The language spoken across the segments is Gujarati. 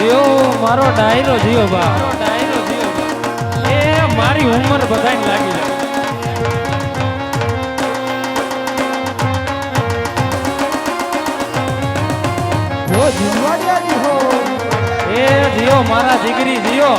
મારો ડાયરો જીઓ બા એ મારી ઉંમર બધાય લાગી જાય એ જીઓ મારા જીગરી જીઓ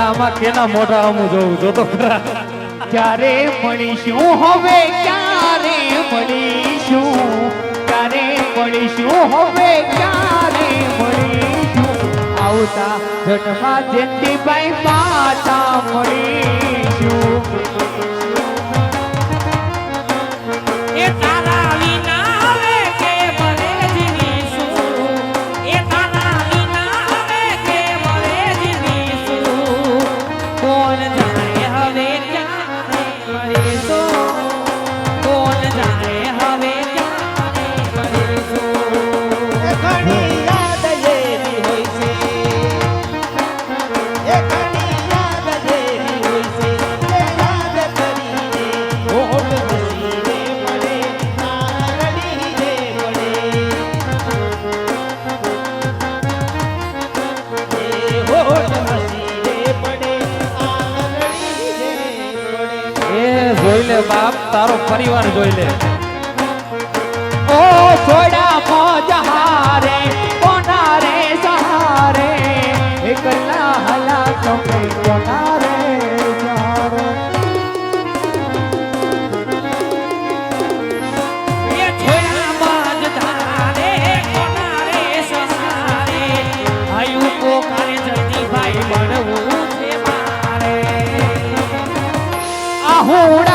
આમાં કેના મોઢા આમું જોઉં જોતો ખરા ક્યારે મળીશું હવે ક્યારે મળીશું ક્યારે મળીશું હવે ક્યારે મળીશું આવતા જન્મમાં જયંતીભાઈ પાછા મળીશું એ તારા વિના હવે કે ભલે જીવીશું એ તારા વિના હવે કે ભલે જીવીશું કોણ જાણે હવે ક્યારે મળીશું કોણ જાણે હવે ક્યારે મળીશું ઘણી યાદ જેવી હોય છે એ ઘણી યાદ જેવી હોય છે એ યાદ કરીને હોઠ હસીને પડે આંગળી રે પડે એ હોઠ હસીને પડે આંગળી રે પડે એ જોઈ લે બાપ તારો પરિવાર જોઈ લે ઓ છોડા મોજહારે કોના રે સહારે એકલા હલા તમે કોના રે સહારે એ છોયા બાજ ધારે કોના રે સહારે આયુ પોકારે જલ્દી ભાઈ મળવું છે મારે આહુડા